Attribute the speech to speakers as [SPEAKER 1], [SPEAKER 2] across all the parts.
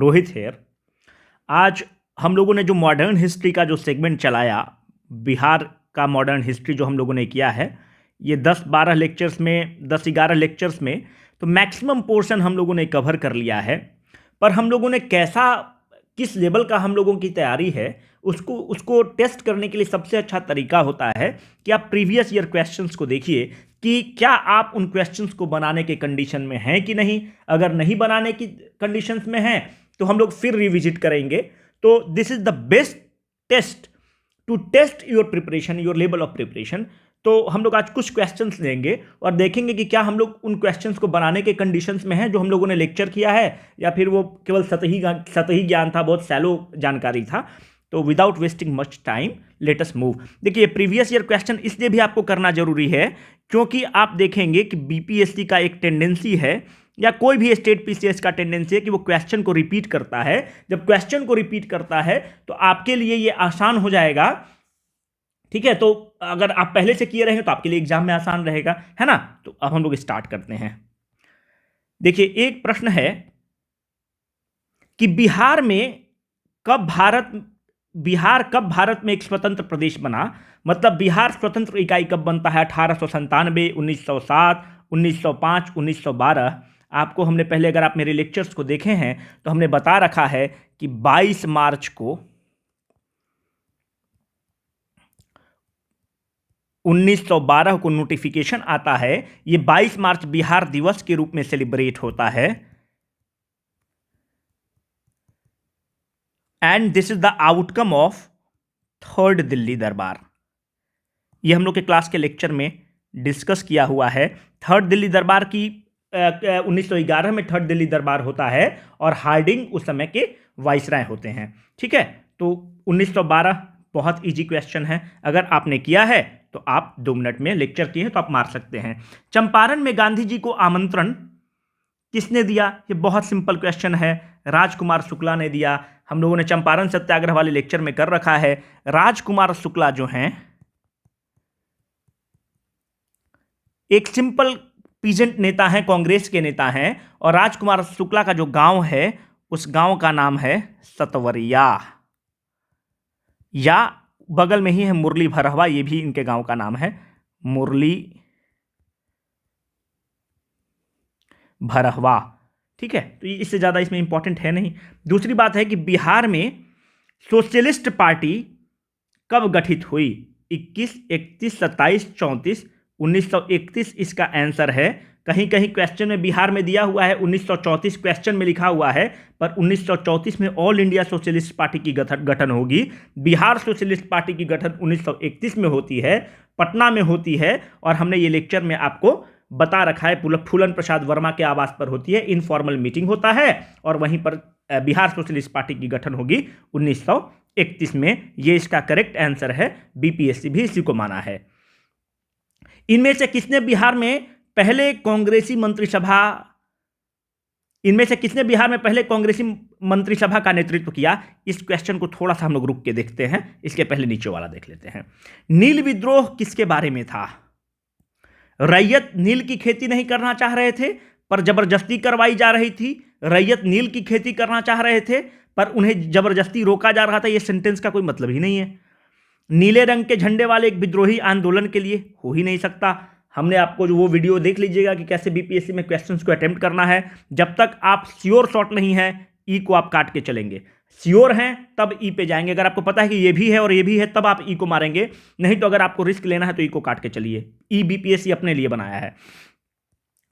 [SPEAKER 1] Rohit hair. आज हम लोगों ने जो मॉडर्न हिस्ट्री का जो सेगमेंट चलाया, बिहार का मॉडर्न हिस्ट्री जो हम लोगों ने किया है, ये 10-12 लेक्चर्स में, 10-11 लेक्चर्स में तो मैक्सिमम पोर्शन हम लोगों ने कवर कर लिया है। पर हम लोगों ने किस लेवल का हम लोगों की तैयारी है उसको टेस्ट करने के लिए सबसे अच्छा तरीका होता है कि आप प्रीवियस ईयर क्वेश्चंस को देखिए कि क्या आप उन क्वेश्चंस को बनाने के कंडीशन में हैं कि नहीं। अगर नहीं बनाने की कंडीशंस में हैं तो हम लोग फिर रिविजिट करेंगे। तो this is the best test to test your preparation, your level of preparation. तो हम लोग आज कुछ क्वेश्चंस लेंगे और देखेंगे कि क्या हम लोग उन क्वेश्चंस को बनाने के कंडीशंस में हैं जो हम लोगों ने लेक्चर किया है, या फिर वो केवल सतही ज्ञान था, बहुत सैलो जानकारी था। तो without wasting much time let us move. देखिए, प्रीवियस ईयर क्वेश्चन इसलिए भी आपको करना जरूरी है क्योंकि आप देखेंगे कि बीपीएससी का एक टेंडेंसी है, या कोई भी स्टेट पीसीएस का टेंडेंसी है कि वो क्वेश्चन को रिपीट करता है। जब क्वेश्चन को रिपीट करता है तो आपके लिए ये आसान हो जाएगा, ठीक है। तो अगर आप पहले से किए रहेंगे तो आपके लिए एग्जाम में आसान रहेगा, है ना। तो अब हम लोग स्टार्ट करते हैं। देखिए, एक प्रश्न है कि बिहार कब भारत में एक स्वतंत्र प्रदेश बना। मतलब बिहार स्वतंत्र इकाई कब बनता है? 1897, 1907, 1905, 1912। आपको हमने पहले, अगर आप मेरे लेक्चर्स को देखे हैं तो हमने बता रखा है कि 22 मार्च को 1912 को नोटिफिकेशन आता है। ये 22 मार्च बिहार दिवस के रूप में सेलिब्रेट होता है। And this is the outcome of third Delhi दरबार। ये हम लोग के क्लास के लेक्चर में डिस्कस किया हुआ है। थर्ड दिल्ली दरबार की 1911 में थर्ड दिल्ली दरबार होता है और हार्डिंग उस समय के वाइसराय होते हैं, ठीक है। तो 1912 बहुत इजी क्वेश्चन है। अगर आपने किया है तो आप 2 मिनट में लेक्चर किए हैं तो आप मार सकते हैं। चंपारण में गांधी जी को आमंत्रण किसने दिया? ये बहुत सिंपल क्वेश्चन है, राजकुमार शुक्ला ने दिया। हम लोगों ने चंपारण सत्याग्रह वाले लेक्चर में कर रखा है। राजकुमार शुक्ला जो हैं एक सिंपल पीजेंट नेता हैं, कांग्रेस के नेता हैं, और राजकुमार शुक्ला का जो गांव है उस गांव का नाम है सतवरिया, या बगल में ही है मुरली भरहवा, ये भी इनके गांव का नाम है, मुरली भरहवा, ठीक है। तो इससे ज्यादा इसमें इंपॉर्टेंट है नहीं। दूसरी बात है कि बिहार में सोशलिस्ट पार्टी कब गठित हुई? 21, 31, 27, 34, 1931 इसका आंसर है। कहीं कहीं क्वेश्चन में बिहार में दिया हुआ है 1934, क्वेश्चन में लिखा हुआ है, पर 1934 में ऑल इंडिया सोशलिस्ट पार्टी की गठन होगी। बिहार सोशलिस्ट पार्टी की गठन 1931 में होती है, पटना में होती है, और हमने ये लेक्चर में आपको बता रखा है, फूलन प्रसाद वर्मा के आवास पर होती है, इनफॉर्मल मीटिंग होता है, और वहीं पर बिहार सोशलिस्ट पार्टी की गठन होगी 1931 में। ये इसका करेक्ट आंसर है। बीपीएससी भी इसी को माना है। इनमें से किसने बिहार में पहले कांग्रेसी मंत्रिसभा का नेतृत्व किया? इस क्वेश्चन को थोड़ा सा हम लोग रुक के देखते हैं, इसके पहले नीचे वाला देख लेते हैं। नील विद्रोह किसके बारे में था? रैयत नील की खेती नहीं करना चाह रहे थे पर जबरदस्ती करवाई जा रही थी। रैयत नील की खेती करना चाह रहे थे पर उन्हें जबरदस्ती रोका जा रहा था। यह सेंटेंस का कोई मतलब ही नहीं है। नीले रंग के झंडे वाले एक विद्रोही आंदोलन के लिए हो ही नहीं सकता। हमने आपको जो वो वीडियो देख लीजिएगा कि कैसे बीपीएससी में क्वेश्चंस को अटेम्प्ट करना है। जब तक आप श्योर शॉट नहीं है, ई को आप काट के चलेंगे। श्योर हैं तब ई पे जाएंगे। अगर आपको पता है कि ये भी है और ये भी है तब आप ई को मारेंगे, नहीं तो अगर आपको रिस्क लेना है तो ई को काट के चलिए। ई बीपीएससी अपने लिए बनाया है।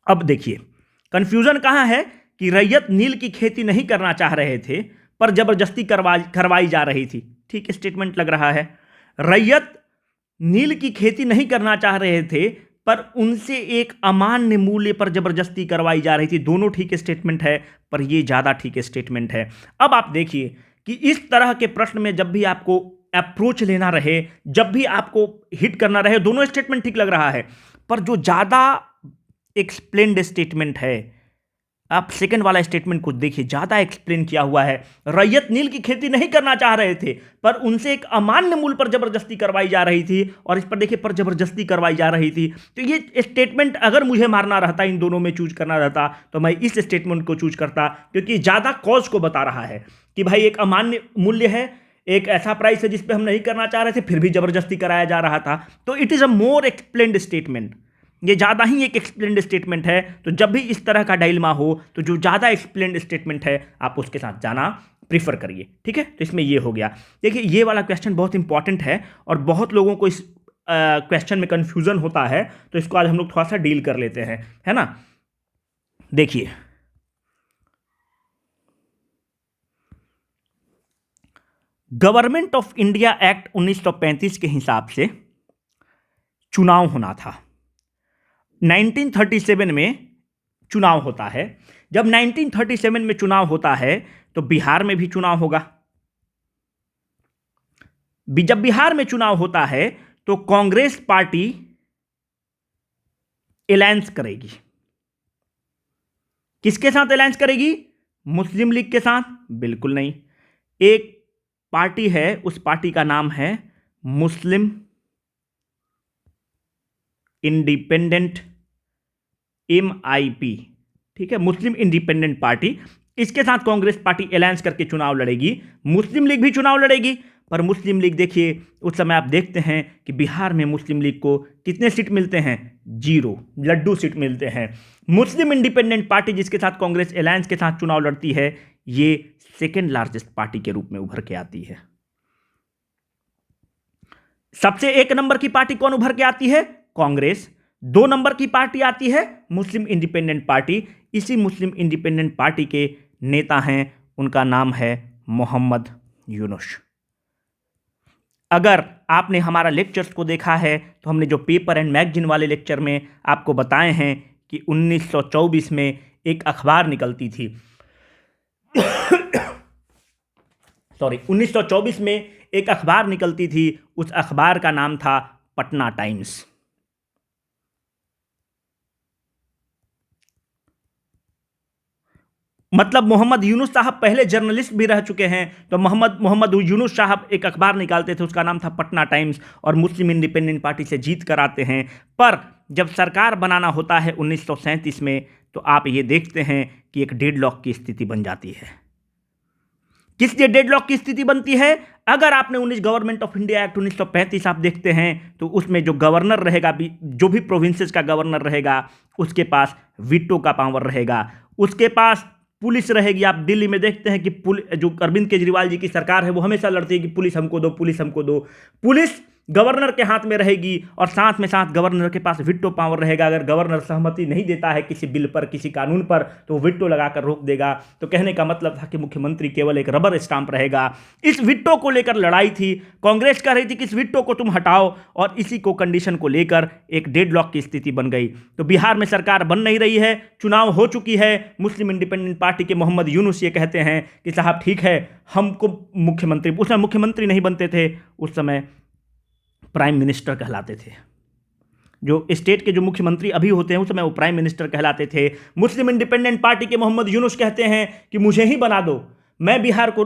[SPEAKER 1] अब देखिए, कंफ्यूजन कहां है कि रैयत नील की खेती नहीं करना चाह रहे थे पर जबरदस्ती करवाई जा रही थी। ठीक स्टेटमेंट लग रहा है। रैयत नील की खेती नहीं करना चाह रहे थे पर उनसे एक अमान्य मूल्य पर जबरदस्ती करवाई जा रही थी। दोनों ठीक स्टेटमेंट है, पर यह ज्यादा ठीक स्टेटमेंट है। अब आप देखिए कि इस तरह के प्रश्न में जब भी आपको अप्रोच लेना रहे, जब भी आपको हिट करना रहे, दोनों स्टेटमेंट ठीक लग रहा है, पर जो ज्यादा एक्सप्लेन्ड स्टेटमेंट है, आप सेकंड वाला स्टेटमेंट को देखिए, ज्यादा एक्सप्लेन किया हुआ है। रैयत नील की खेती नहीं करना चाह रहे थे, पर उनसे एक अमान्य मूल्य पर जबरदस्ती करवाई जा रही थी, और इस पर देखिए पर जबरदस्ती करवाई जा रही थी। तो ये स्टेटमेंट अगर मुझे मारना रहता, इन दोनों में चूज करना रहता, तो मैं इस स्टेटमेंट को चूज करता, क्योंकि ज्यादा कॉज को बता रहा है कि भाई एक अमान्य मूल्य है, एक ऐसा प्राइस है जिसपे हम नहीं करना चाह रहे थे, फिर भी जबरदस्ती कराया जा रहा था। तो it is a more explained statement, ये ज्यादा ही एक एक्सप्लेन्ड स्टेटमेंट है। तो जब भी इस तरह का डायलेमा हो, तो जो ज्यादा एक्सप्लेन्ड स्टेटमेंट है आप उसके साथ जाना प्रीफर करिए, ठीक है। तो इसमें ये हो गया। देखिए ये वाला क्वेश्चन बहुत इंपॉर्टेंट है, और बहुत लोगों को इस क्वेश्चन में कंफ्यूजन होता है, तो इसको आज हम लोग थोड़ा सा डील कर लेते हैं, है ना। देखिए गवर्नमेंट ऑफ इंडिया एक्ट 1935 के हिसाब से चुनाव होना था। 1937 में चुनाव होता है। जब 1937 में चुनाव होता है तो बिहार में भी चुनाव होगा। जब बिहार में चुनाव होता है तो कांग्रेस पार्टी अलायंस करेगी। किसके साथ अलायंस करेगी? मुस्लिम लीग के साथ? बिल्कुल नहीं। एक पार्टी है, उस पार्टी का नाम है मुस्लिम इंडिपेंडेंट, MIP, ठीक है, मुस्लिम इंडिपेंडेंट पार्टी। इसके साथ कांग्रेस पार्टी अलायंस करके चुनाव लड़ेगी। मुस्लिम लीग भी चुनाव लड़ेगी, पर मुस्लिम लीग देखिए उस समय आप देखते हैं कि बिहार में मुस्लिम लीग को कितने सीट मिलते हैं? 0, लड्डू सीट मिलते हैं। मुस्लिम इंडिपेंडेंट पार्टी जिसके साथ कांग्रेस अलायंस के साथ चुनाव लड़ती है, ये सेकेंड लार्जेस्ट पार्टी के रूप में उभर के आती है। सबसे 1 नंबर की पार्टी कौन उभर के आती है? कांग्रेस। 2 नंबर की पार्टी आती है मुस्लिम इंडिपेंडेंट पार्टी। इसी मुस्लिम इंडिपेंडेंट पार्टी के नेता हैं, उनका नाम है मोहम्मद यूनुस। अगर आपने हमारा लेक्चर्स को देखा है तो हमने जो पेपर एंड मैगजीन वाले लेक्चर में आपको बताए हैं कि 1924 में एक अखबार निकलती थी सॉरी 1924 में एक अखबार निकलती थी, उस अखबार का नाम था पटना टाइम्स। मतलब मोहम्मद यूनुस साहब पहले जर्नलिस्ट भी रह चुके हैं। तो मोहम्मद यूनुस साहब एक अखबार निकालते थे, उसका नाम था पटना टाइम्स, और मुस्लिम इंडिपेंडेंट पार्टी से जीत कर आते हैं। पर जब सरकार बनाना होता है 1937 में, तो आप ये देखते हैं कि एक डेडलॉक की स्थिति बन जाती है। किस लिए डेडलॉक की स्थिति बनती है? अगर आपने गवर्नमेंट ऑफ इंडिया एक्ट 1935 आप देखते हैं, तो उसमें जो गवर्नर रहेगा, जो भी प्रोविंसेस का गवर्नर रहेगा, उसके पास वीटो का पावर रहेगा, उसके पास पुलिस रहेगी। आप दिल्ली में देखते हैं कि जो अरविंद केजरीवाल जी की सरकार है, वो हमेशा लड़ती है कि पुलिस हमको दो, पुलिस हमको दो। पुलिस गवर्नर के हाथ में रहेगी, और साथ में साथ गवर्नर के पास विटो पावर रहेगा। अगर गवर्नर सहमति नहीं देता है किसी बिल पर, किसी कानून पर, तो विटो लगाकर रोक देगा। तो कहने का मतलब था कि मुख्यमंत्री केवल एक रबर स्टाम्प रहेगा। इस विटो को लेकर लड़ाई थी। कांग्रेस कह रही थी कि इस विटो को तुम हटाओ, और इसी को कंडीशन को लेकर एक डेडलॉक की स्थिति बन गई। तो बिहार में सरकार बन नहीं रही है, चुनाव हो चुकी है। मुस्लिम इंडिपेंडेंट पार्टी के मोहम्मद यूनुस ये कहते हैं कि साहब ठीक है, हमको मुख्यमंत्री, उस समय मुख्यमंत्री नहीं बनते थे, उस समय प्राइम मिनिस्टर कहलाते थे। जो स्टेट के जो मुख्यमंत्री अभी होते हैं, उस समय वो प्राइम मिनिस्टर कहलाते थे। मुस्लिम इंडिपेंडेंट पार्टी के मोहम्मद यूनुस कहते हैं कि मुझे ही बना दो, मैं बिहार को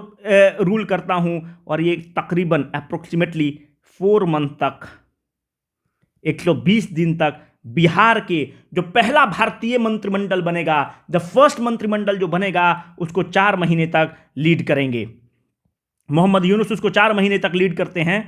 [SPEAKER 1] रूल करता हूं। और ये तकरीबन अप्रोक्सीमेटली 4 मंथ तक, 120 दिन तक बिहार के जो पहला भारतीय मंत्रिमंडल बनेगा, द फर्स्ट मंत्रिमंडल जो बनेगा, उसको 4 महीने तक लीड करेंगे। मोहम्मद यूनुस उसको 4 महीने तक लीड करते हैं,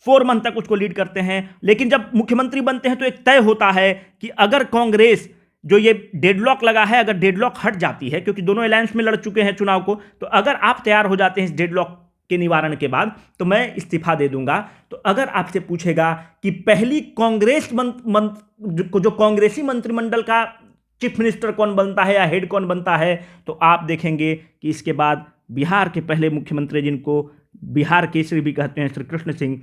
[SPEAKER 1] 4 मंथ तक उसको लीड करते हैं। लेकिन जब मुख्यमंत्री बनते हैं तो एक तय होता है कि अगर कांग्रेस, जो ये डेडलॉक लगा है, अगर डेडलॉक हट जाती है, क्योंकि दोनों अलायंस में लड़ चुके हैं चुनाव को, तो अगर आप तैयार हो जाते हैं इस डेडलॉक के निवारण के बाद, तो मैं इस्तीफा दे दूंगा। तो अगर आपसे पूछेगा कि पहली कांग्रेस जो कांग्रेसी मंत्रिमंडल का चीफ मिनिस्टर कौन बनता है या हेड कौन बनता है, तो आप देखेंगे कि इसके बाद बिहार के पहले मुख्यमंत्री, जिनको बिहार केसरी भी कहते हैं, श्री कृष्ण सिंह,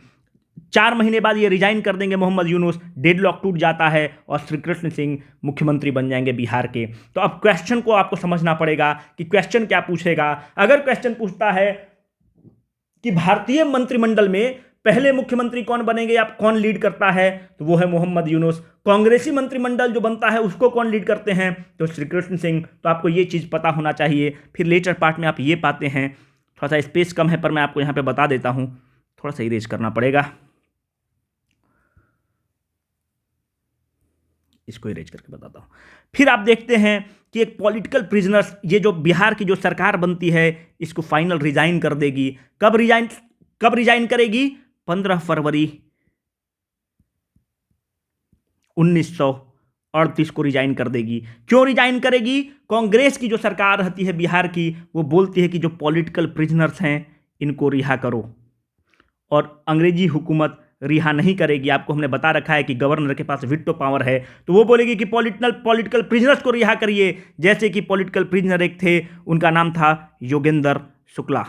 [SPEAKER 1] 4 महीने बाद ये रिजाइन कर देंगे मोहम्मद यूनुस, डेडलॉक टूट जाता है और श्री कृष्ण सिंह मुख्यमंत्री बन जाएंगे बिहार के। तो अब क्वेश्चन को आपको समझना पड़ेगा कि क्वेश्चन क्या पूछेगा। अगर क्वेश्चन पूछता है कि भारतीय मंत्रिमंडल में पहले मुख्यमंत्री कौन बनेंगे या कौन लीड करता है, तो वो है मोहम्मद यूनुस। कांग्रेसी मंत्रिमंडल जो बनता है उसको कौन लीड करते हैं, तो श्री कृष्ण सिंह। तो आपको ये चीज़ पता होना चाहिए। फिर लेटर पार्ट में आप ये पाते हैं, थोड़ा सा स्पेस कम है पर मैं आपको यहाँ पे बता देता हूँ, थोड़ा सा इरेज करना पड़ेगा, इसको इरेज करके बताता हूँ। फिर आप देखते हैं कि एक पॉलिटिकल प्रिजनर्स, ये जो बिहार की जो सरकार बनती है इसको फाइनल रिजाइन कर देगी। कब रिजाइन करेगी, 15 फरवरी 1938 को रिजाइन कर देगी। क्यों रिजाइन करेगी, कांग्रेस की जो सरकार रहती है बिहार की, वो बोलती है कि जो पॉलिटिकल प्रिजनर्स हैं इनको रिहा करो, और अंग्रेजी हुकूमत रिहा नहीं करेगी। आपको हमने बता रखा है कि गवर्नर के पास विटो पावर है, तो वो बोलेगी कि पॉलिटिकल प्रिजनर्स को रिहा करिए। जैसे कि पॉलिटिकल प्रिजनर एक थे, उनका नाम था योगेंद्र शुक्ला।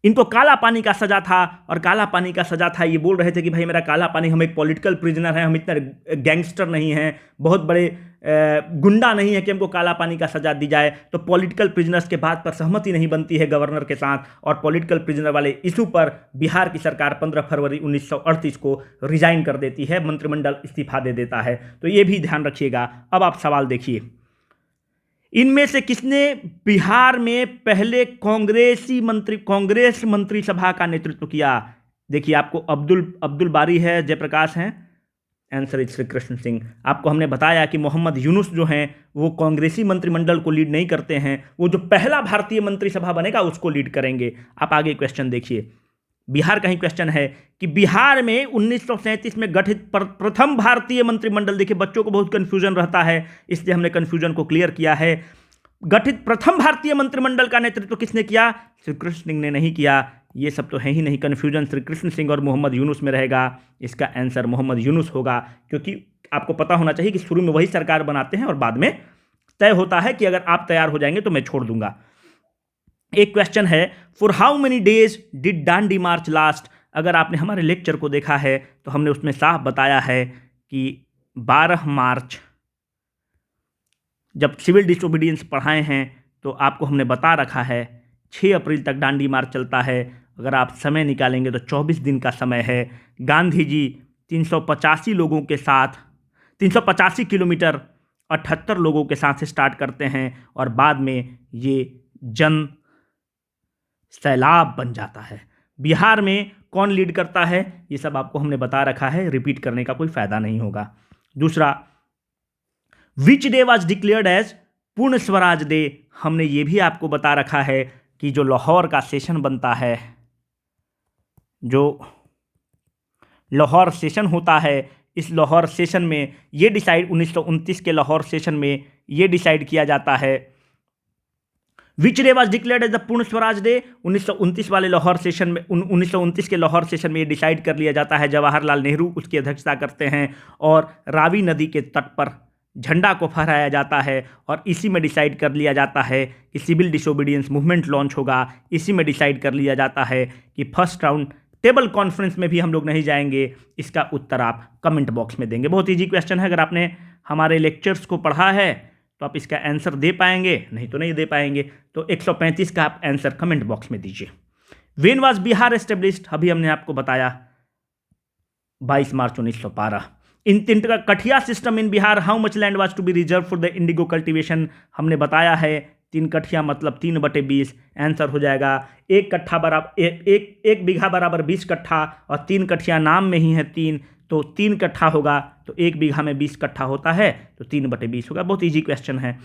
[SPEAKER 1] इनको काला पानी का सजा था, और काला पानी का सजा था, ये बोल रहे थे कि भाई मेरा काला पानी, हम एक पॉलिटिकल प्रिजनर हैं, हम इतने गैंगस्टर नहीं हैं, बहुत बड़े गुंडा नहीं है कि हमको काला पानी का सजा दी जाए। तो पॉलिटिकल प्रिजनर्स के बात पर सहमति नहीं बनती है गवर्नर के साथ, और पॉलिटिकल प्रिजनर वाले इशू पर बिहार की सरकार 15 फरवरी 1938 को रिजाइन कर देती है, मंत्रिमंडल इस्तीफा दे देता है। तो ये भी ध्यान रखिएगा। अब आप सवाल देखिए, इनमें से किसने बिहार में पहले कांग्रेस मंत्रिसभा का नेतृत्व किया? देखिए, आपको अब्दुल बारी है, जयप्रकाश हैं, आंसर इज श्री कृष्ण सिंह। आपको हमने बताया कि मोहम्मद यूनुस जो हैं वो कांग्रेसी मंत्रिमंडल को लीड नहीं करते हैं, वो जो पहला भारतीय मंत्रिसभा बनेगा उसको लीड करेंगे। आप आगे क्वेश्चन देखिए, बिहार का ही क्वेश्चन है कि बिहार में 1937 में गठित प्रथम भारतीय मंत्रिमंडल, देखिए बच्चों को बहुत कंफ्यूजन रहता है, इसलिए हमने कंफ्यूजन को क्लियर किया है। गठित प्रथम भारतीय मंत्रिमंडल का नेतृत्व किसने किया? श्री कृष्ण सिंह ने नहीं किया। ये सब तो है ही नहीं, कंफ्यूजन श्री कृष्ण सिंह और मोहम्मद यूनुस में रहेगा। इसका आंसर मोहम्मद यूनुस होगा, क्योंकि आपको पता होना चाहिए कि शुरू में वही सरकार बनाते हैं और बाद में तय होता है कि अगर आप तैयार हो जाएंगे तो मैं छोड़ दूंगा। एक क्वेश्चन है, for how many days did Dandi March last? अगर आपने हमारे लेक्चर को देखा है तो हमने उसमें साफ बताया है कि 12 मार्च, जब सिविल डिसोबीडियंस पढ़ाए हैं तो आपको हमने बता रखा है 6 अप्रैल तक दांडी मार्च चलता है। अगर आप समय निकालेंगे तो 24 दिन का समय है। गांधी जी 385 लोगों के साथ 385 किलोमीटर 78 लोगों के साथ स्टार्ट करते हैं, और बाद में ये जन सैलाब बन जाता है। बिहार में कौन लीड करता है, ये सब आपको हमने बता रखा है, रिपीट करने का कोई फायदा नहीं होगा। दूसरा, which day was declared as Purna Swaraj day? हमने ये भी आपको बता रखा है कि जो लाहौर का सेशन बनता है, जो लाहौर सेशन होता है, इस लाहौर सेशन में ये डिसाइड 1929 के लाहौर सेशन में ये डिसाइड किया जाता है, which day was declared as the Purna Swaraj day? 1929 वाले लाहौर सेशन में, 1929 के लाहौर सेशन में ये डिसाइड कर लिया जाता है। जवाहरलाल नेहरू उसकी अध्यक्षता करते हैं, और रावी नदी के तट पर झंडा को फहराया जाता है, और इसी में डिसाइड कर लिया जाता है कि सिविल डिसोबीडियंस मूवमेंट लॉन्च होगा। इसी में डिसाइड कर लिया जाता है कि फर्स्ट राउंड टेबल कॉन्फ्रेंस में भी हम लोग नहीं जाएंगे। इसका उत्तर आप कमेंट बॉक्स में देंगे। बहुत ईजी क्वेश्चन है, अगर आपने हमारे लेक्चर्स को पढ़ा है तो आप इसका आंसर दे पाएंगे, नहीं तो नहीं दे पाएंगे। तो 135 का आप आंसर कमेंट बॉक्स में दीजिए। When was Bihar established? अभी हमने आपको बताया 22 मार्च 1912। इन तीन का कठिया system in Bihar, how much land was to be reserve for the indigo cultivation? हमने बताया है 3 कठिया मतलब 3/20। आंसर हो जाएगा 1 कट्ठा बराबर 1 बीघा बराबर 20 कट्ठा, और 3 कठिया नाम में ही है 3, तो 3 कट्ठा होगा, तो 1 बीघा में 20 कट्ठा होता है, तो 3/20 होगा। बहुत इजी क्वेश्चन है।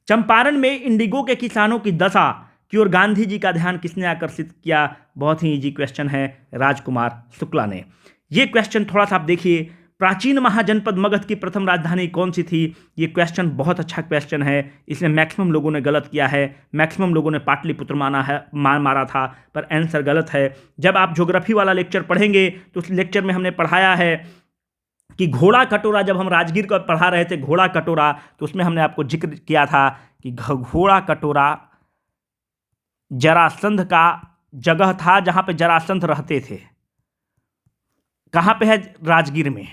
[SPEAKER 1] चंपारण में इंडिगो के किसानों की दशा की ओर गांधी जी का ध्यान किसने आकर्षित किया? बहुत ही इजी क्वेश्चन है, राजकुमार शुक्ला ने। ये क्वेश्चन थोड़ा सा आप देखिए, प्राचीन महाजनपद मगध की प्रथम राजधानी कौन सी थी? ये क्वेश्चन बहुत अच्छा क्वेश्चन है, इसमें मैक्सिमम लोगों ने गलत किया है। मैक्सिमम लोगों ने पाटलिपुत्र मारा था, पर आंसर गलत है। जब आप ज्योग्राफी वाला लेक्चर पढ़ेंगे तो उस लेक्चर में हमने पढ़ाया है कि घोड़ा कटोरा, जब हम राजगीर को पढ़ा रहे थे घोड़ा कटोरा, तो उसमें हमने आपको जिक्र किया था कि घोड़ा कटोरा जरासंध का जगह था जहां पे जरासंध रहते थे। कहां पे है? राजगीर में।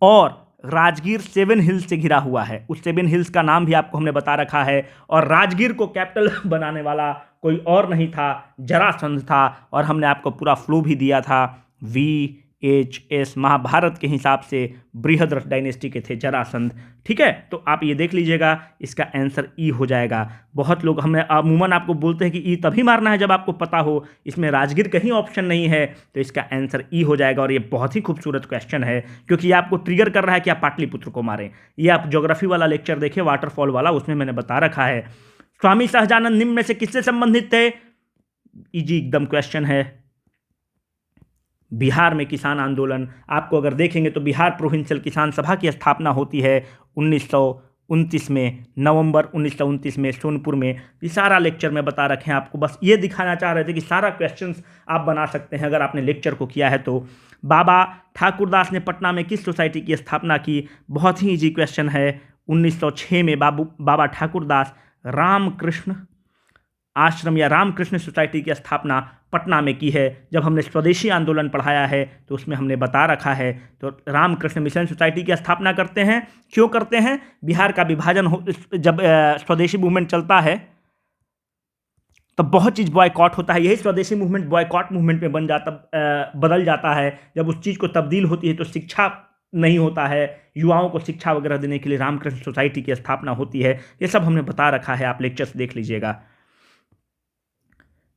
[SPEAKER 1] और राजगीर 7 हिल्स से घिरा हुआ है, उस 7 हिल्स का नाम भी आपको हमने बता रखा है। और राजगीर को कैपिटल बनाने वाला कोई और नहीं था, जरासंध था। और हमने आपको पूरा फ्लो भी दिया था, VHS, महाभारत के हिसाब से बृहद्रथ डायनेस्टी के थे जरासंध। ठीक है, तो आप ये देख लीजिएगा, इसका आंसर ई हो जाएगा। बहुत लोग हमें अमूमन आपको बोलते हैं कि ई तभी मारना है जब आपको पता हो, इसमें राजगीर कहीं ऑप्शन नहीं है, तो इसका आंसर ई हो जाएगा। और ये बहुत ही खूबसूरत क्वेश्चन है, क्योंकि ये आपको ट्रिगर कर रहा है कि आप पाटलिपुत्र को मारें। ये आप ज्योग्राफी वाला लेक्चर देखिए, वाटरफॉल वाला, उसमें मैंने बता रखा है। स्वामी सहजानंद निम्न में से किससे संबंधित थे? इजी एकदम क्वेश्चन है। बिहार में किसान आंदोलन, आपको अगर देखेंगे तो बिहार प्रोविंशियल किसान सभा की स्थापना होती है 1929 में, नवंबर 1929 में सोनपुर में। ये सारा लेक्चर में बता रखे हैं आपको, बस ये दिखाना चाह रहे थे कि सारा क्वेश्चंस आप बना सकते हैं अगर आपने लेक्चर को किया है तो। बाबा ठाकुरदास ने पटना में किस सोसाइटी की स्थापना की? बहुत ही इजी क्वेश्चन है। 1906 में बाबा ठाकुरदास रामकृष्ण आश्रम या रामकृष्ण सोसाइटी की स्थापना पटना में की है। जब हमने स्वदेशी आंदोलन पढ़ाया है तो उसमें हमने बता रखा है। तो रामकृष्ण मिशन सोसाइटी की स्थापना करते हैं। क्यों करते हैं? बिहार का विभाजन जब स्वदेशी मूवमेंट चलता है तब बहुत चीज़ बॉयकॉट होता है। यही स्वदेशी मूवमेंट बॉयकॉट मूवमेंट में बदल जाता है। जब उस चीज़ को तब्दील होती है तो शिक्षा नहीं होता है, युवाओं को शिक्षा वगैरह देने के लिए रामकृष्ण सोसाइटी की स्थापना होती है। ये सब हमने बता रखा है, आप लेक्चर्स देख लीजिएगा।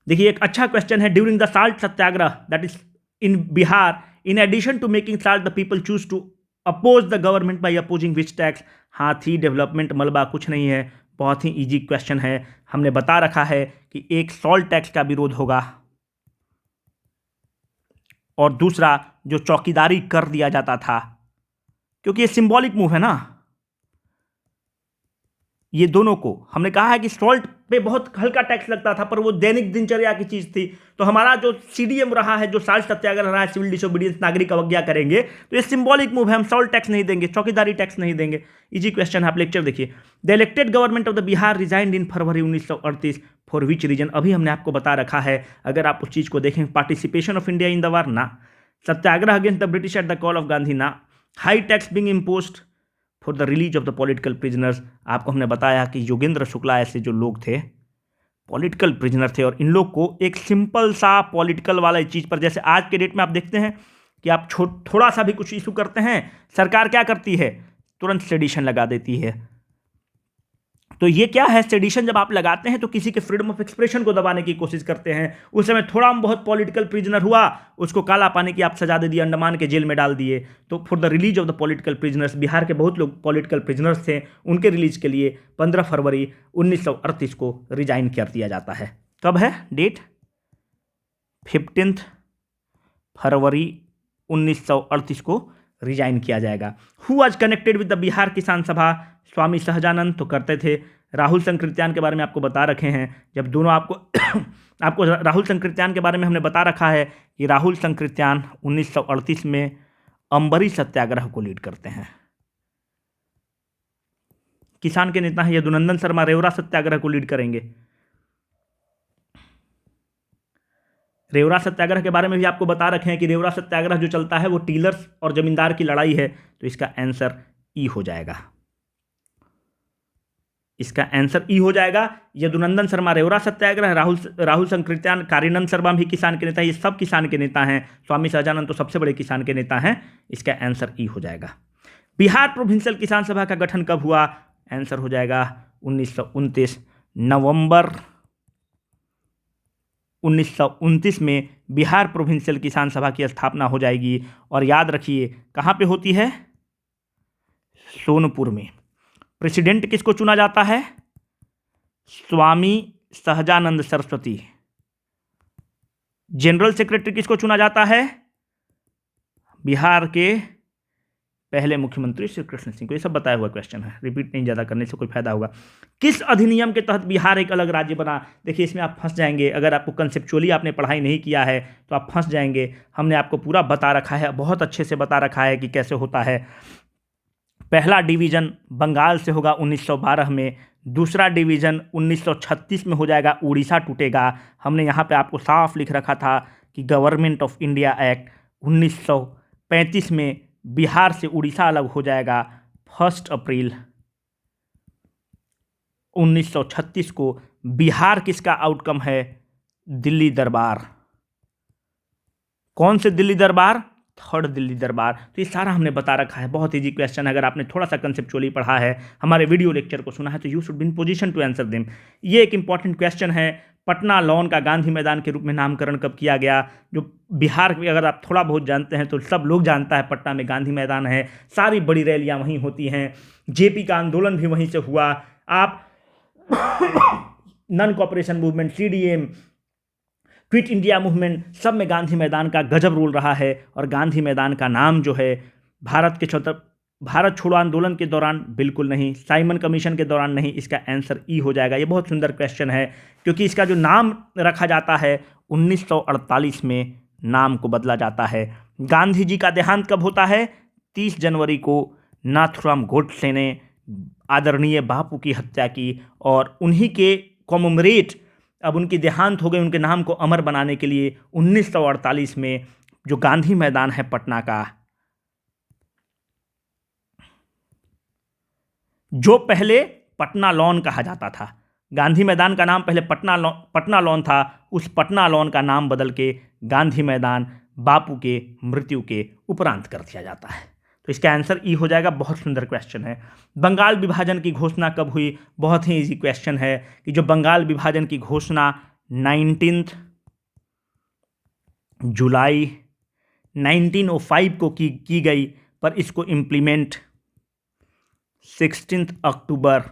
[SPEAKER 1] देखिए, एक अच्छा क्वेश्चन है। During the salt Satyagraha that is in Bihar, in addition to making salt the people choose to oppose the government by opposing which tax? हाथी, डेवलपमेंट, मलबा, कुछ नहीं है। बहुत ही इजी क्वेश्चन है। हमने बता रखा है कि एक सॉल्ट टैक्स का विरोध होगा और दूसरा जो चौकीदारी कर दिया जाता था, क्योंकि ये सिंबॉलिक मूव है ना। ये दोनों को हमने कहा है कि सॉल्ट पे बहुत हल्का टैक्स लगता था, पर वो दैनिक दिनचर्या की चीज थी। तो हमारा जो CDM रहा है, जो साल्ट सत्याग्रह रहा है, सिविल डिसोबीडियंस, नागरिक अवज्ञा करेंगे, तो ये सिंबॉलिक मूव है। हम सॉल्ट टैक्स नहीं देंगे, चौकीदारी टैक्स नहीं देंगे। इजी क्वेश्चन है, आप लेक्चर देखिए। The elected government of the Bihar resigned in February 1938 for which reason? अभी हमने आपको बता रखा है। अगर आप उस चीज को देखें, participation of India in the war, ना। Satyagraha against the British at the call of Gandhi, ना। High tax being imposed for the release of the political prisoners, आपको हमने बताया कि योगेंद्र शुक्ला ऐसे जो लोग थे पॉलिटिकल प्रिजनर थे, और इन लोग को एक सिंपल सा पॉलिटिकल वाला चीज़ पर, जैसे आज के डेट में आप देखते हैं कि आप थोड़ा सा भी कुछ इशू करते हैं, सरकार क्या करती है? तुरंत सेडिशन लगा देती है। तो ये क्या है? सेडिशन जब आप लगाते हैं तो किसी के फ्रीडम ऑफ एक्सप्रेशन को दबाने की कोशिश करते हैं। उस समय थोड़ा बहुत पॉलिटिकल प्रिजनर हुआ, उसको काला पानी की आप सजा दे दिए, अंडमान के जेल में डाल दिए। तो for the release of the political prisoners, Bihar के बहुत लोग पॉलिटिकल प्रिजनर्स थे, उनके रिलीज के लिए 15 फरवरी 1938 को रिजाइन कर दिया जाता है। कब है डेट? 15 फरवरी 1938 को रिजाइन किया जाएगा। Who was connected with the Bihar किसान सभा? स्वामी सहजानंद तो करते थे। राहुल संकृत्यान के बारे में आपको बता रखे हैं। जब दोनों आपको राहुल संकृत्यान के बारे में हमने बता रखा है कि राहुल संकृत्यान 1938 में अंबरी सत्याग्रह को लीड करते हैं। किसान के नेता हैं। यदुनंदन शर्मा रेवरा सत्याग्रह को लीड करेंगे। रेवरा सत्याग्रह के बारे में भी आपको बता रखे हैं कि रेवरा सत्याग्रह जो चलता है वो टीलर्स और जमींदार की लड़ाई है। तो इसका आंसर ई हो जाएगा। इसका आंसर ई हो जाएगा। यदुनंदन शर्मा रेवरा सत्याग्रह, राहुल संकृत्यान, कारीनंद शर्मा भी किसान के नेता, ये सब किसान के नेता हैं। स्वामी सहजानंद तो सबसे बड़े किसान के नेता हैं। इसका आंसर ई हो जाएगा। बिहार प्रोविंशियल किसान सभा का गठन कब हुआ? आंसर हो जाएगा 1929, नवंबर 1929 में बिहार प्रोविंशियल किसान सभा की स्थापना हो जाएगी। और याद रखिए कहाँ पे होती है? सोनपुर में। प्रेसिडेंट किसको चुना जाता है? स्वामी सहजानंद सरस्वती। जनरल सेक्रेटरी किसको चुना जाता है? बिहार के पहले मुख्यमंत्री श्री कृष्ण सिंह को। ये सब बताया हुआ क्वेश्चन है, रिपीट नहीं ज़्यादा करने से कोई फायदा होगा। किस अधिनियम के तहत बिहार एक अलग राज्य बना? देखिए, इसमें आप फंस जाएंगे। अगर आपको कंसेप्चुअली आपने पढ़ाई नहीं किया है तो आप फंस जाएंगे। हमने आपको पूरा बता रखा है, बहुत अच्छे से बता रखा है कि कैसे होता है। पहला डिवीज़न बंगाल से होगा 1912 में। दूसरा डिवीज़न 1936 में हो जाएगा, उड़ीसा टूटेगा। हमने यहाँ पे आपको साफ लिख रखा था कि गवर्नमेंट ऑफ इंडिया एक्ट 1935 में बिहार से उड़ीसा अलग हो जाएगा। 1 अप्रैल 1936 को बिहार किसका आउटकम है? दिल्ली दरबार। कौन से दिल्ली दरबार? थर्ड दिल्ली दरबार। तो ये सारा हमने बता रखा है, बहुत इजी क्वेश्चन है। अगर आपने थोड़ा सा कंसेप्चुअली पढ़ा है, हमारे वीडियो लेक्चर को सुना है, तो you should be in position to answer them. ये एक इंपॉर्टेंट क्वेश्चन है, पटना लॉन का गांधी मैदान के रूप में नामकरण कब किया गया? जो बिहार में अगर आप थोड़ा बहुत जानते हैं तो सब लोग जानता है पटना में गांधी मैदान है, सारी बड़ी रैलियां वहीं होती हैं, जेपी का आंदोलन भी वहीं से हुआ। आप non cooperation movement, CDM, quit India movement, सब में गांधी मैदान का गजब रोल रहा है। और गांधी मैदान का नाम जो है भारत छोड़ो आंदोलन के दौरान बिल्कुल नहीं, साइमन कमीशन के दौरान नहीं, इसका आंसर ई हो जाएगा। ये बहुत सुंदर क्वेश्चन है, क्योंकि इसका जो नाम रखा जाता है 1948 में नाम को बदला जाता है। गांधी जी का देहांत कब होता है? 30 जनवरी को नाथुराम गोडसे ने आदरणीय बापू की हत्या की, और उन्हीं के कॉमेमोरेट, अब उनकी देहांत हो गई, उनके नाम को अमर बनाने के लिए 1948 में जो गांधी मैदान है पटना का, जो पहले पटना लॉन कहा जाता था, गांधी मैदान का नाम पहले पटना लॉन था, उस पटना लॉन का नाम बदल के गांधी मैदान बापू के मृत्यु के उपरांत कर दिया जाता है। तो इसका आंसर ई हो जाएगा। बहुत सुंदर क्वेश्चन है। बंगाल विभाजन की घोषणा कब हुई? बहुत ही इजी क्वेश्चन है कि जो बंगाल विभाजन की घोषणा 19 जुलाई 1905 को की गई, पर इसको इम्प्लीमेंट 16 अक्टूबर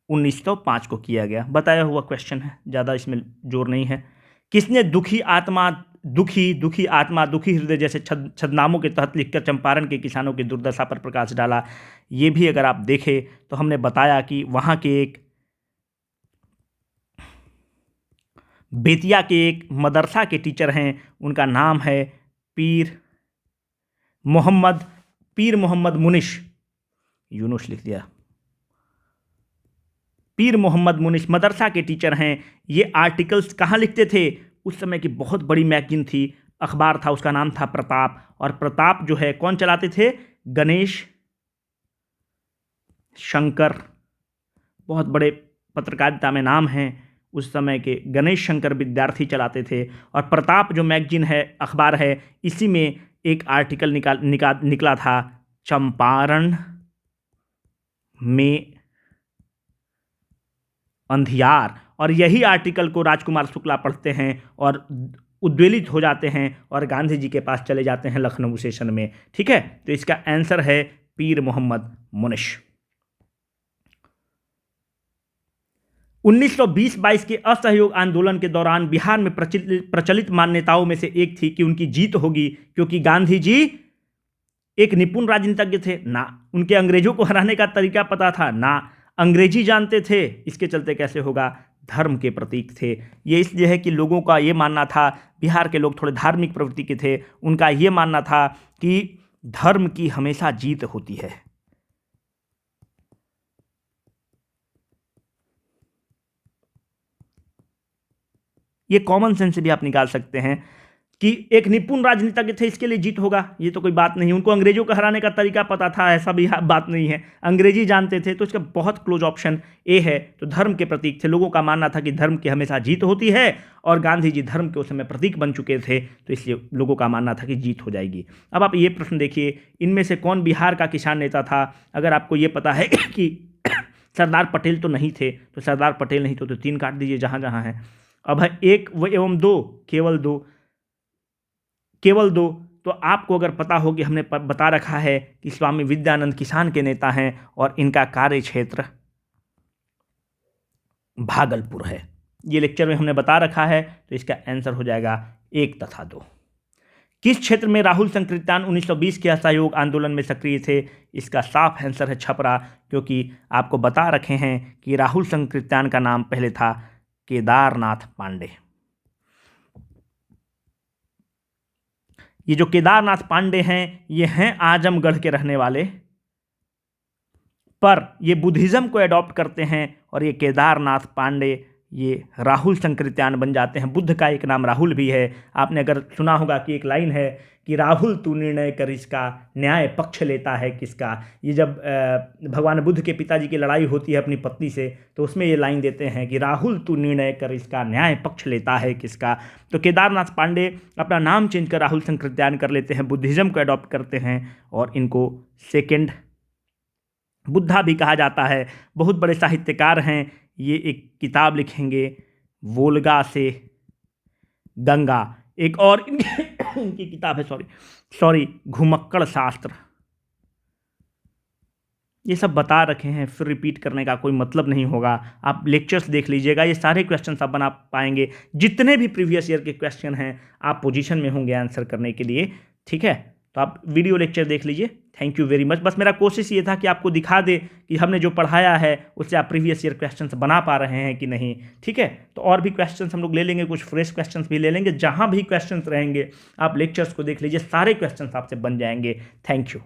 [SPEAKER 1] 1905 को किया गया। बताया हुआ क्वेश्चन है, ज़्यादा इसमें जोर नहीं है। किसने दुखी आत्मा दुखी हृदय जैसे छदनामों के तहत लिखकर चंपारण के किसानों की दुर्दशा पर प्रकाश डाला? ये भी अगर आप देखें तो हमने बताया कि वहाँ के एक बेतिया के एक मदरसा के टीचर हैं, उनका नाम है पीर मोहम्मद मुनिश, यूनुस लिख दिया, पीर मोहम्मद मुनिश मदरसा के टीचर हैं। ये आर्टिकल्स कहाँ लिखते थे? उस समय की बहुत बड़ी मैगजीन थी, अखबार था, उसका नाम था प्रताप। और प्रताप जो है कौन चलाते थे? गणेश शंकर, बहुत बड़े पत्रकारिता में नाम हैं उस समय के, गणेश शंकर विद्यार्थी चलाते थे। और प्रताप जो मैगजीन है, अखबार है, इसी में एक आर्टिकल निकला था, चंपारण में अंधियार। और यही आर्टिकल को राजकुमार शुक्ला पढ़ते हैं और उद्वेलित हो जाते हैं और गांधी जी के पास चले जाते हैं लखनऊ सेशन में। ठीक है, तो इसका आंसर है पीर मोहम्मद मुनिश। 1920-22 के असहयोग आंदोलन के दौरान बिहार में प्रचलित मान्यताओं में से एक थी कि उनकी जीत होगी, क्योंकि गांधी जी एक निपुण राजनीतिज्ञ थे ना, उनके अंग्रेजों को हराने का तरीका पता था ना, अंग्रेजी जानते थे, इसके चलते कैसे होगा? धर्म के प्रतीक थे। ये इसलिए है कि लोगों का ये मानना था, बिहार के लोग थोड़े धार्मिक प्रवृत्ति के थे, उनका ये मानना था कि धर्म की हमेशा जीत होती है। ये कॉमन सेंस से भी आप निकाल सकते हैं कि एक निपुण राजनीतिज्ञ थे, इसके लिए जीत होगा, ये तो कोई बात नहीं। उनको अंग्रेजों को हराने का तरीका पता था, ऐसा भी बात नहीं है, अंग्रेजी जानते थे। तो इसका बहुत क्लोज ऑप्शन ए है। तो धर्म के प्रतीक थे, लोगों का मानना था कि धर्म की हमेशा जीत होती है, और गांधी जी धर्म के उस समय प्रतीक बन चुके थे, तो इसलिए लोगों का मानना था कि जीत हो जाएगी। अब आप ये प्रश्न देखिए, इनमें से कौन बिहार का किसान नेता था? अगर आपको ये पता है कि सरदार पटेल तो नहीं थे, तो सरदार पटेल नहीं तो 3 काट दीजिए जहाँ जहाँ है। अब है 1 एवं 2, केवल दो। तो आपको अगर पता हो कि हमने बता रखा है कि स्वामी विद्यानंद किसान के नेता हैं और इनका कार्य क्षेत्र भागलपुर है, ये लेक्चर में हमने बता रखा है, तो इसका आंसर हो जाएगा 1 तथा 2। किस क्षेत्र में राहुल संकीर्तन 1920 के असहयोग आंदोलन में सक्रिय थे? इसका साफ आंसर है छपरा, क्योंकि आपको बता रखे हैं कि राहुल संकीर्तन का नाम पहले था केदारनाथ पांडे। ये जो केदारनाथ पांडे हैं, ये हैं आजमगढ़ के रहने वाले, पर ये बुद्धिज्म को एडॉप्ट करते हैं, और ये केदारनाथ पांडे ये राहुल संकृत्यान बन जाते हैं। बुद्ध का एक नाम राहुल भी है। आपने अगर सुना होगा कि एक लाइन है कि राहुल तू निर्णय कर इसका, न्याय पक्ष लेता है किसका। ये जब भगवान बुद्ध के पिताजी की लड़ाई होती है अपनी पत्नी से, तो उसमें ये लाइन देते हैं कि राहुल तू निर्णय कर इसका, न्याय पक्ष लेता है किसका। तो केदारनाथ पांडे अपना नाम चेंज कर राहुल संकृत्यान कर लेते हैं, बुद्धिज़्म को अडॉप्ट करते हैं और इनको सेकेंड बुद्धा भी कहा जाता है। बहुत बड़े साहित्यकार हैं। ये एक किताब लिखेंगे, वोल्गा से गंगा। एक और इनकी किताब है, सॉरी घुमक्कड़ शास्त्र। ये सब बता रखे हैं, फिर रिपीट करने का कोई मतलब नहीं होगा। आप लेक्चर्स देख लीजिएगा, ये सारे क्वेश्चन आप बना पाएंगे। जितने भी प्रीवियस ईयर के क्वेश्चन हैं आप पोजीशन में होंगे आंसर करने के लिए, ठीक है। तो आप वीडियो लेक्चर देख लीजिए। Thank you very much. बस मेरा कोशिश ये था कि आपको दिखा दे कि हमने जो पढ़ाया है उससे आप प्रीवियस ईयर क्वेश्चंस बना पा रहे हैं कि नहीं, ठीक है। तो और भी क्वेश्चंस हम लोग ले लेंगे, कुछ फ्रेश क्वेश्चंस भी ले लेंगे। जहाँ भी क्वेश्चंस रहेंगे आप लेक्चर्स को देख लीजिए, सारे क्वेश्चंस आपसे बन जाएंगे। Thank you.